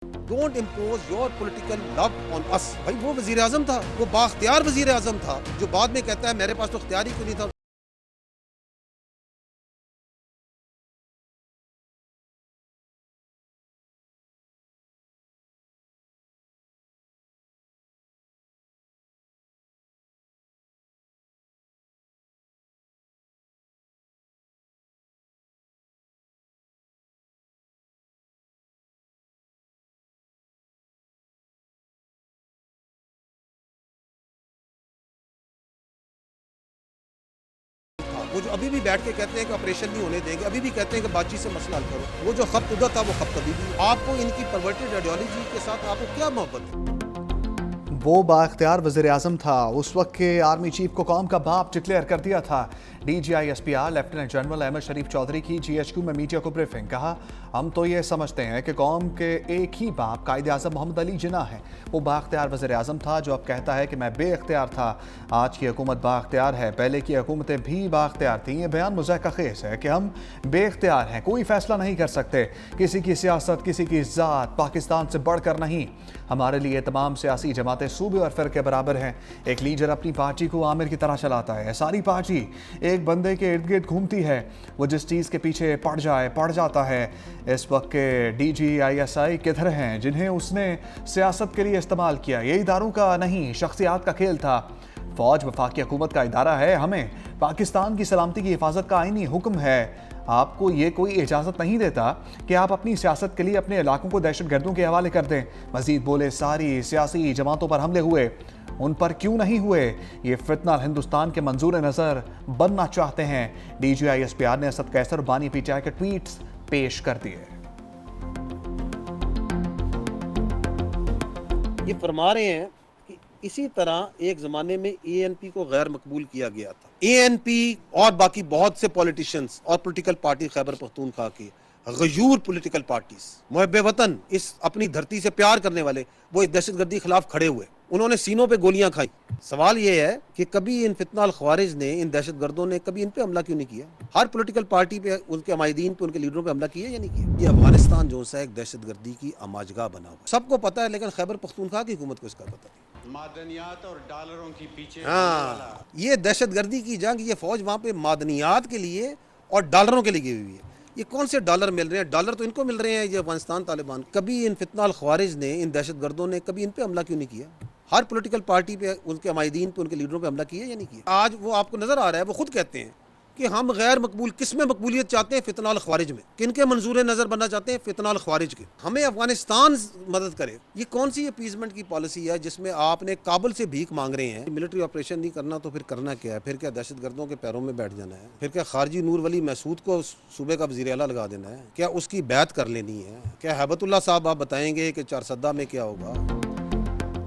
Don't impose your political love on us. भाई वो वजीर आजम था, वो बाख्तियार वजीर आजम था, जो बाद में कहता है मेरे पास तो इख्तियार ही क्यों नहीं था। वो जो अभी भी बैठ के कहते हैं कि ऑपरेशन नहीं होने देंगे, अभी भी कहते हैं कि बातचीत से मसला हल करो, वो जो खत उधर था वो खत कभी भी। आपको इनकी परवर्टेड आइडियोलॉजी के साथ आपको क्या मोहब्बत है? वो बाख्तियार वज़ीर आज़म था, उस वक्त के आर्मी चीफ को कौम का बाप डिक्लेयर कर दिया था। DGI-SPR लेफ्टिनेंट जनरल अहमद शरीफ चौधरी की GHQ में मीडिया को ब्रीफिंग। कहा, हम तो ये समझते हैं कि कौम के एक ही बाप कायद आज़म मोहम्मद अली जिन्ना है। वो बाख्तियार वज़ीर आज़म था जो अब कहता है कि मैं बेख्तियार था। आज की हुकूमत बाख्तियार है, पहले की हुकूमतें भी बाख्तियार थीं। ये बयान मुज़ाहिक़ है कि हम बेख्तियार हैं, कोई फैसला नहीं कर सकते। किसी की सियासत, किसी की ज़ात पाकिस्तान से बढ़कर नहीं। हमारे लिए तमाम सियासी जमातें सूबे और फ़िरके बराबर हैं। एक लीडर अपनी पार्टी को आमिर की तरह चलाता है, सारी पार्टी एक बंदे के इर्द गिर्द घूमती है। वो जिस चीज़ के पीछे पड़ जाता है। इस वक्त के DGI-SI किधर हैं जिन्हें उसने सियासत के लिए इस्तेमाल किया? ये इदारों का नहीं, शख्सियात का खेल था। फ़ौज वफाकी हुकूमत का इदारा है, हमें पाकिस्तान की सलामती की हिफाजत का आईनी हुक्म है। आपको ये कोई इजाज़त नहीं देता कि आप अपनी सियासत के लिए अपने इलाकों को दहशतगर्दों के हवाले कर दें। मज़ीद बोले, सारी सियासी जमातों पर हमले हुए, उन पर क्यों नहीं हुए? ये फितना हिंदुस्तान के मंजूर नज़र बनना चाहते हैं। DGI-SPR ने असद कैसर और बानी PTI के ट्वीट्स पेश कर दिए। ये फरमा रहे हैं कि इसी तरह एक ज़माने में ANP को गैर मकबूल किया गया था। ANP और बाकी बहुत से पॉलिटिशियंस और पॉलिटिकल पार्टी खैबर पख्तूनख्वा की गयूर पॉलिटिकल पार्टीज, मुहब्बे वतन, इस अपनी धरती से प्यार करने वाले, वो इस दहशतगर्दी के खिलाफ खड़े हुए। उन्होंने सीनों पे गोलियां खाई। सवाल ये है कि कभी इन फितना अल ख्वारिज ने, इन दहशतगर्दों ने कभी इन पे हमला क्यों नहीं किया? हर पॉलिटिकल पार्टी पे, उनके अमायदीन पे, उनके लीडरों पे हमला किया या नहीं किया? ये अफगानिस्तान जो सा एक दहशतगर्दी की आमाजगाह बना हुआ सबको पता है, लेकिन खैबर पख्तूनख्वा की हुकूमत को इसका पता नहीं। मादनियात और डॉलरों की पीछे, हाँ, ये दहशतगर्दी की जंग, ये फौज वहां पे मादनियात के लिए और डॉलरों के लिए गई हुई है। ये कौन से डॉलर मिल रहे हैं? डॉलर तो इनको मिल रहे हैं, ये अफगानिस्तान तालिबान। कभी इन फितना अल ख्वारिज ने, इन दहशतगर्दों ने कभी इन पे हमला क्यों नहीं किया? हर पॉलिटिकल पार्टी पे, उनके अमायदीन पे, उनके लीडरों पे हमला किया या नहीं किया? आज वो आपको नजर आ रहा है, वो खुद कहते हैं कि हम गैर मकबूल, किस में मकबूलियत चाहते हैं? फितना अल ख्वारिज में। किनके मंजूर नजर बनना चाहते हैं? फितना अल ख्वारिज के। हमें अफगानिस्तान मदद करे। ये कौन सी अपीजमेंट की पॉलिसी है जिसमें आपने काबुल से भीख मांग रहे हैं? मिलिट्री ऑपरेशन नहीं करना तो फिर करना क्या है? फिर क्या दहशतगर्दों के पैरों में बैठ जाना है? फिर क्या खारजी नूर वली महसूद को सूबे का वज़ीर आला लगा देना है? क्या उसकी बैत कर लेनी है? क्या हैबतुल्लाह साहब आप बताएंगे कि चारसद्दा में क्या होगा?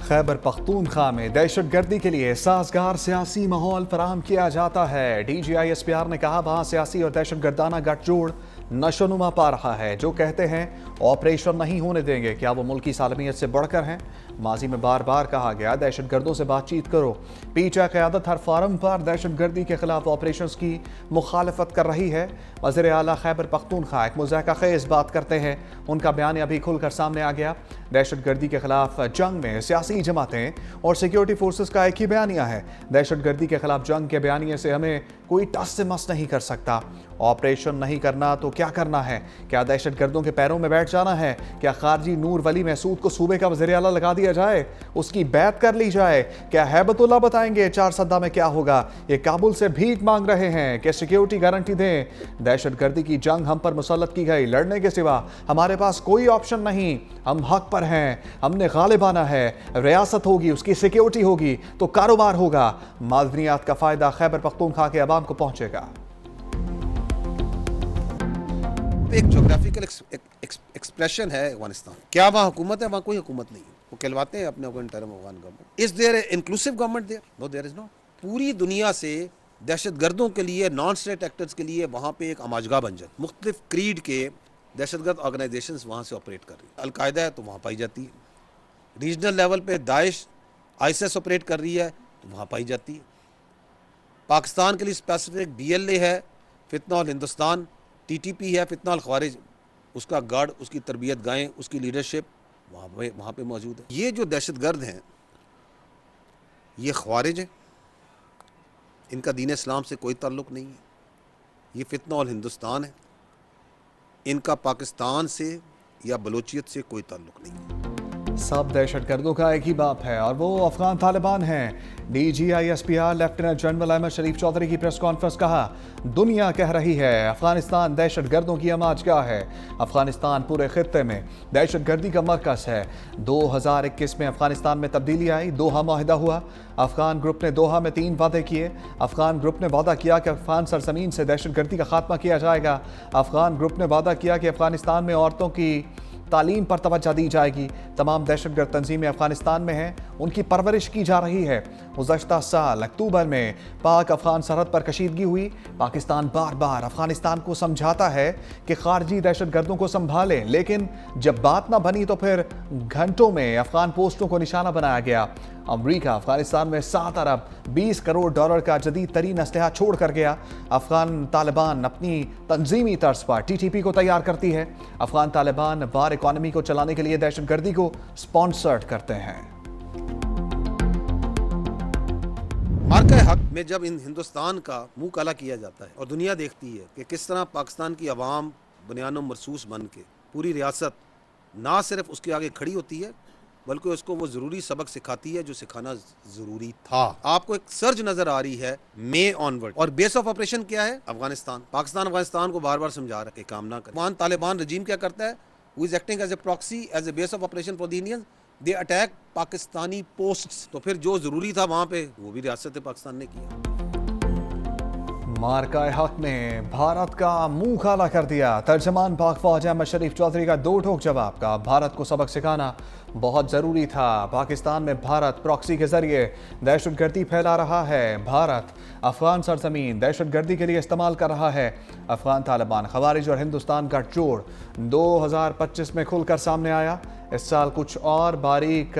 खैबर पख्तूनख्वा में दहशतगर्दी के लिए साजगार सियासी माहौल फराहम किया जाता है। DGI-SPR ने कहा, वहाँ सियासी और दहशतगर्दाना गठजोड़ नशोनुमा पा रहा है। जो कहते हैं ऑपरेशन नहीं होने देंगे, क्या वो मुल्की सालमियत से बढ़कर हैं? माजी में बार बार कहा गया, दहशतगर्दों से बातचीत करो। PTI क़यादत हर फारम पर दहशतगर्दी के खिलाफ ऑपरेशन की मुखालफत कर रही है। वज़ीर आला खैबर पख्तूनख्वा एक मुज़ाहिक़ बात करते हैं। उनका बयान अभी खुलकर सामने आ गया। दहशतगर्दी के खिलाफ जंग में सियासी जमातें और सिक्योरिटी फोर्सेस का एक ही बयानिया है। दहशतगर्दी के खिलाफ जंग के बयानिए से हमें कोई टस से मस नहीं कर सकता। ऑपरेशन नहीं करना तो क्या करना है? क्या दहशतगर्दों के पैरों में बैठ जाना है? क्या खारजी नूर वली महसूद को सूबे का वज़ीर आला लगा दिया जाए, उसकी बैत कर ली जाए? क्या हैबतुल्लाह बताएंगे चारसद्दा में क्या होगा? ये काबुल से भीख मांग रहे हैं कि सिक्योरिटी गारंटी दें। दहशतगर्दी की जंग हम पर मुसल्लत की गई, लड़ने के सिवा हमारे पास कोई ऑप्शन नहीं। हम हक पर हैं, हमने गालिब आना है। रियासत होगी, उसकी सिक्योरिटी होगी तो कारोबार होगा। मादनियात का फ़ायदा खैबर पख्तूनख्वा के अवाम को पहुंचेगा। एक जोग्राफिकल एक्सप्रेशन है अफगानिस्तान। क्या वहाँ हुकूमत है? वहाँ कोई हुकूमत नहीं है। वो कहलवाते हैं अपने को interim Afghan government. Is there inclusive government there? No, there is not. पूरी दुनिया से दहशतगर्दों के लिए, नॉन स्टेट एक्टर्स के लिए वहाँ पे एक आमाजगाह बन जाती। मुख्तलिफ क्रीड के दहशतगर्द ऑर्गेनाइजेशंस वहाँ से ऑपरेट कर रही है। अलकायदा है तो वहाँ पाई जाती है। रीजनल लेवल पे दाइश, ISIS ऑपरेट कर रही है तो वहाँ पाई जाती है। पाकिस्तान के लिए स्पेसिफिक DLA है, फितना अल हिंदुस्तान, TTP है, फितना अल ख्वारिज, उसका गार्ड, उसकी तरबियत गाहें, उसकी लीडरशिप वहाँ पे मौजूद है। ये जो दहशतगर्द हैं ये ख्वारिज हैं, इनका दीन इस्लाम से कोई ताल्लुक़ नहीं है, ये फितना और हिंदुस्तान है, इनका पाकिस्तान से या बलोचियत से कोई ताल्लुक़ नहीं है। सब दहशतगर्दों का एक ही बाप है और वो अफगान तालिबान हैं। DGISPR लेफ्टिनेंट जनरल अहमद शरीफ चौधरी की प्रेस कॉन्फ्रेंस। कहा, दुनिया कह रही है अफगानिस्तान दहशतगर्दों की अमाजगाह है। अफगानिस्तान पूरे खित्ते में दहशतगर्दी का मरकज़ है। 2021 में अफगानिस्तान में तब्दीली आई, दोहा माहिदा हुआ। अफगान ग्रुप ने दोहा में 3 वादे किए। अफगान ग्रुप ने वादा किया कि अफगान सरजमीन से दहशतगर्दी का खात्मा किया जाएगा। अफगान ग्रुप ने वादा किया कि अफगानिस्तान में औरतों की तालीम पर तवज्जो दी जाएगी। तमाम दहशतगर्द तंजीमें अफगानिस्तान में हैं, उनकी परवरिश की जा रही है। गुज़श्ता साल अक्टूबर में पाक अफगान सरहद पर कशीदगी हुई। पाकिस्तान बार बार अफगानिस्तान को समझाता है कि खारजी दहशतगर्दों को संभालें, लेकिन जब बात ना बनी तो फिर घंटों में अफगान पोस्टों को निशाना बनाया गया। अमरीका अफगानिस्तान में 7 अरब 20 करोड़ डॉलर का जदीद तरीन असलहा छोड़ कर गया। अफगान तालिबान अपनी तंजीमी तर्ज पर TTP को तैयार करती है। अफगान तालिबान वार इकॉनमी को चलाने के लिए दहशतगर्दी को स्पॉन्सर्ड करते हैं। मार्का हक में जब इन हिंदुस्तान का मुंह काला किया जाता है और दुनिया देखती है कि किस तरह पाकिस्तान की आवाम बुनियानो मरसूस बन के पूरी रियासत ना सिर्फ उसके आगे खड़ी होती है बल्कि उसको वो ज़रूरी सबक सिखाती है जो सिखाना ज़रूरी था। आपको एक सर्ज नज़र आ रही है मई ऑनवर्ड, और बेस ऑफ ऑपरेशन क्या है? अफगानिस्तान। पाकिस्तान अफगानिस्तान को बार बार समझा रहा है काम ना करे। अफगान तालिबान रजीम क्या करता है? Who is acting as a proxy, as a base of operation for the Indians, they attack Pakistani posts. तो फिर जो ज़रूरी था वहाँ पे वो भी रियासत पाकिस्तान ने किया। मार्का हक ने भारत का मुंह काला कर दिया। तर्जमान पाक फौज अहमद शरीफ चौधरी का 2 टोक जवाब का। भारत को सबक सिखाना बहुत ज़रूरी था। पाकिस्तान में भारत प्रॉक्सी के जरिए दहशतगर्दी फैला रहा है। भारत अफगान सरजमीन दहशतगर्दी के लिए इस्तेमाल कर रहा है। अफगान तालिबान, खवारिज और हिंदुस्तान का जोड़ 2025 में खुलकर सामने आया। इस साल कुछ और बारीक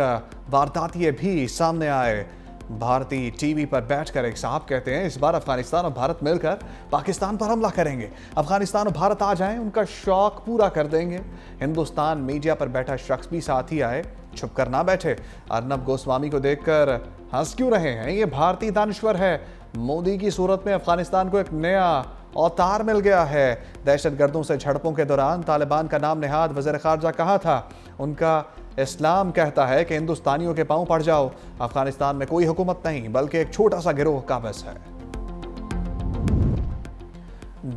वारदातियाँ भी सामने आए। भारतीय टीवी पर बैठकर एक साहब कहते हैं इस बार अफगानिस्तान और भारत मिलकर पाकिस्तान पर हमला करेंगे। अफगानिस्तान और भारत आ जाएं, उनका शौक पूरा कर देंगे। हिंदुस्तान मीडिया पर बैठा शख्स भी साथ ही आए, छुप कर ना बैठे। अर्नब गोस्वामी को देखकर हंस क्यों रहे हैं? ये भारतीय दानश्वर है। मोदी की सूरत में अफगानिस्तान को एक नया अवतार मिल गया है। दहशतगर्दों से झड़पों के दौरान तालिबान का नाम नेहाद वज़ीर ख़ारजा कहा था। उनका इस्लाम कहता है कि हिंदुस्तानियों के पांव पड़ जाओ। अफगानिस्तान में कोई हुकूमत नहीं बल्कि एक छोटा सा गिरोह काबिज है।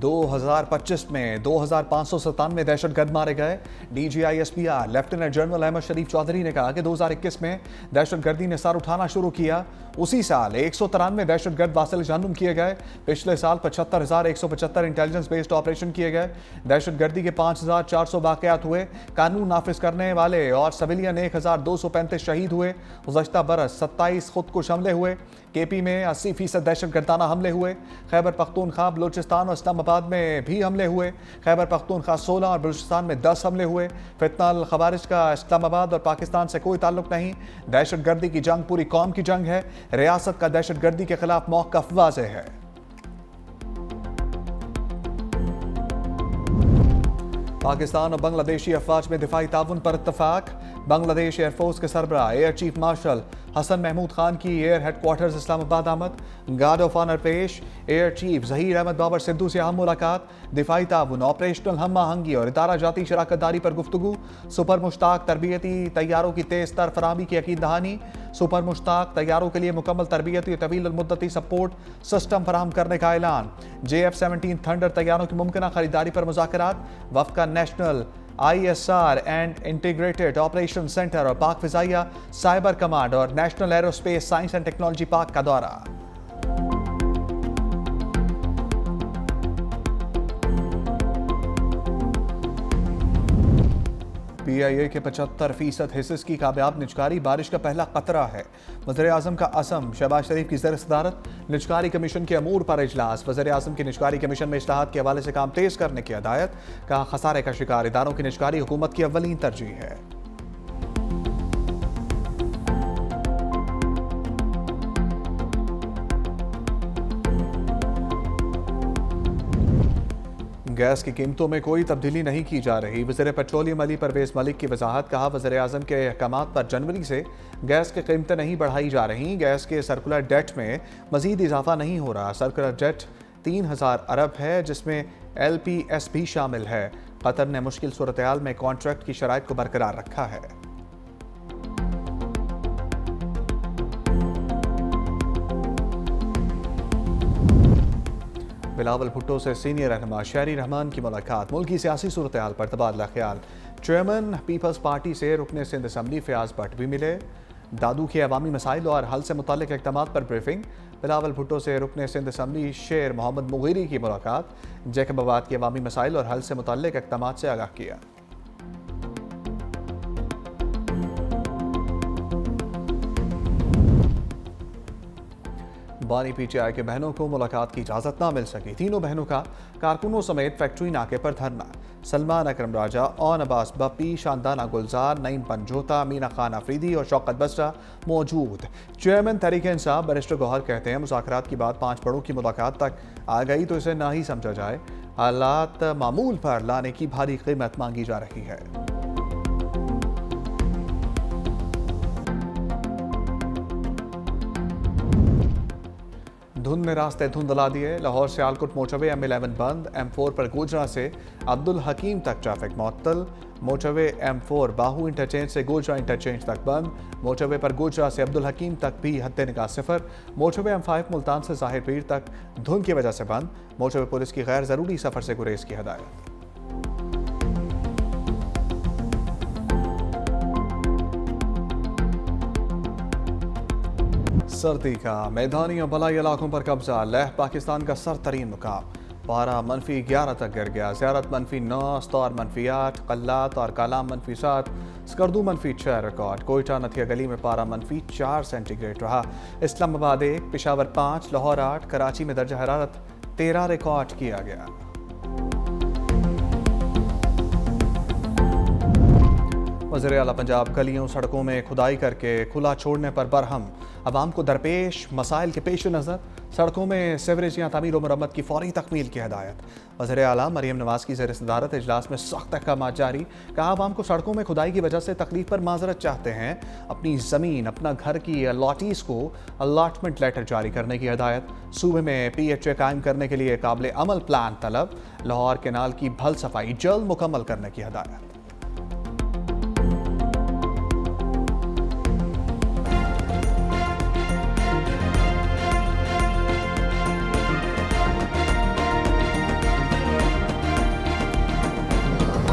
2025 में 2597 दहशतगर्द मारे गए। DGISPR लेफ्टिनेंट जनरल अहमद शरीफ चौधरी ने कहा कि 2021 में दहशतगर्दी ने सर उठाना शुरू किया। उसी साल 193 दहशतगर्द वासिल जानूम किए गए। पिछले साल 75,175 इंटेलिजेंस बेस्ड ऑपरेशन किए गए। दहशतगर्दी के 5,400 वाकयात हुए। कानून नाफिज करने वाले और सिविलियन 1,235 शहीद हुए। गुज़श्ता बरस 27 खुदकुश हमले हुए। KP में 80% दहशतगर्दाना हमले हुए। खैबर पख्तूनख्वा, बलूचिस्तान और इस्लामाबाद में भी हमले हुए। खैबर पख्तूनख्वा 16 और बलूचिस्तान में 10 हमले हुए। फितना अल खवारिज का इस्लामाबाद और पाकिस्तान से कोई ताल्लुक नहीं। दहशतगर्दी की जंग पूरी कौम की जंग है। रियासत का दहशतगर्दी के खिलाफ मौक़िफ़ वाज़ेह है। पाकिस्तान और बांग्लादेशी अफवाज में दिफाई ताउन पर इत्तफाक। बांग्लादेश एयरफोर्स के सरबराह air chief marshal Hasan Mahmood Khan की एयर हेडक्वार्टर्स इस्लामाबाद आमद। गार्ड ऑफ ऑनर पेश। एयर चीफ ज़हीर अहमद बाबर सिद्धू से अहम मुलाकात। दिफाई ताउन, ऑपरेशनल हम आहंगी और इदारा जाती शराकतदारी पर गुफ्तगू। सुपर मुश्ताक तरबियती तैयारों की तेज़ तर फराहमी की यकीन दहानी। सुपर मुश्ताक तैयारों के लिए मुकम्मल तरबियती तवील मुद्दती सपोर्ट सिस्टम फराहम करने का ऐलान। JF-17 थंडर तैयारों की मुमकिन खरीदारी पर मुज़ाकरात। वफ़द का national ISR and integrated operation centre और पाक फ़िज़ाइया साइबर कमांड और national aerospace science and technology park का दौरा। PIA के 75% हिस्से की कामयाब निजकारी बारिश का पहला कतरा है। वज़ीर-ए-आज़म का असम। शहबाज शरीफ की ज़ेर सदारत निजकारी कमीशन के अमूर पर इजलास। वज़ीर-ए-आज़म की निजकारी कमीशन में इस्लाहात के हवाले से काम तेज़ करने की हिदायत। कहा, खसारे का शिकार इदारों की निजकारी हुकूमत की अव्वलीन तरजीह है। गैस की कीमतों में कोई तब्दीली नहीं की जा रही। वज़ीर पेट्रोलियम अली परवेज़ मलिक की वजाहत। कहा, वज़ीर आज़म के अहकामात पर जनवरी से गैस की कीमतें नहीं बढ़ाई जा रही। गैस के सर्कुलर डेट में मज़ीद इजाफा नहीं हो रहा। सर्कुलर डेट 3000 अरब है, जिसमें LPS भी शामिल है। कतर ने मुश्किल सूरत-ए-हाल में कॉन्ट्रैक्ट की शराइत को बरकरार रखा है। बिलावल भुट्टो से सीनियर रहनुमा शहरी रहमान की मुलाकात। मुल्की सियासी सूरत-ए-हाल पर तबादला ख्याल। चेयरमैन पीपल्स पार्टी से रुकने सिंध असम्बली फयाज भट्ट भी मिले। दादू के अवामी मसाइल और हल से मुतालिक इक़दामात पर ब्रीफिंग। बिलावल भुट्टो से रुकने सिंध असम्बली शेर मोहम्मद मुगीरी की मुलाकात। जैकबाबाद के अवामी मसाइल और हल से मुतालिक इक़दामात से आगाह किया। बानी PTI के बहनों को मुलाकात की इजाज़त ना मिल सकी। तीनों बहनों का कारकुनों समेत फैक्ट्री नाके पर धरना। सलमान अकरम राजा, ओन अब्बास बप्पी, शानदाना गुलजार, नईम पंजोता, मीना खान अफरीदी और शौकत बसरा मौजूद। चेयरमैन तहरीक इंसाफ बैरिस्टर गौहर कहते हैं, मुज़ाकरात की बात 5 बड़ों की मुलाकात तक आ गई तो इसे ना ही समझा जाए। हालात मामूल पर लाने की भारी कीमत मांगी जा रही है। धुंध में रास्ते धुंधला दिए। लाहौर से आलकुट मोटरवे M11 बंद। M4 पर गोजरा से अब्दुल हकीम तक ट्रैफिक मुअत्तल। मोटरवे M4 बाहू इंटरचेंज से गोजरा इंटरचेंज तक बंद। मोटरवे पर गोजरा से अब्दुल हकीम तक भी हद्दे निगाह सिफर। मोटरवे M5 मुल्तान से ज़ाहिर पीर तक धुंध की वजह से बंद। मोटरवे पुलिस की गैर ज़रूरी सफ़र से गुरेज की हदायत। सर्दी का मैदानी और बलाई इलाकों पर कब्जा। लेह पाकिस्तान का सरतरीन मुकाम। पारा -11 तक गिर गया। ज़ियारत -9, अस्तौर -8, कल्लात और कालाम -7, स्कर्दू -6 रिकॉर्ड। कोयटा नथिया गली में पारा -4 सेंटीग्रेड रहा। इस्लामाबाद 1, पेशावर 5, लाहौर 8, कराची में दर्जा हरारत 13 रिकॉर्ड किया गया। वज़ीर आला पंजाब गलियों सड़कों में खुदाई करके खुला छोड़ने पर बरहम। अवाम को दरपेश मसाइल के पेश नज़र सड़कों में सीवरेज या तमीर व मरम्मत की फौरी तकमील की हदायत। वज़ीर आला मरियम नवाज़ की ज़ेर सदारत इजलास में सख्त अहकामात जारी। कहा, अवाम को सड़कों में खुदाई की वजह से तकलीफ पर माजरत चाहते हैं। अपनी ज़मीन अपना घर की अलॉटीज़ को अलॉटमेंट लेटर जारी करने की हदायत। सूबे में PHA कायम करने के लिए काबिल अमल प्लान तलब। लाहौर केनाल की भल सफाई जल्द मुकम्मल करने की हदायत।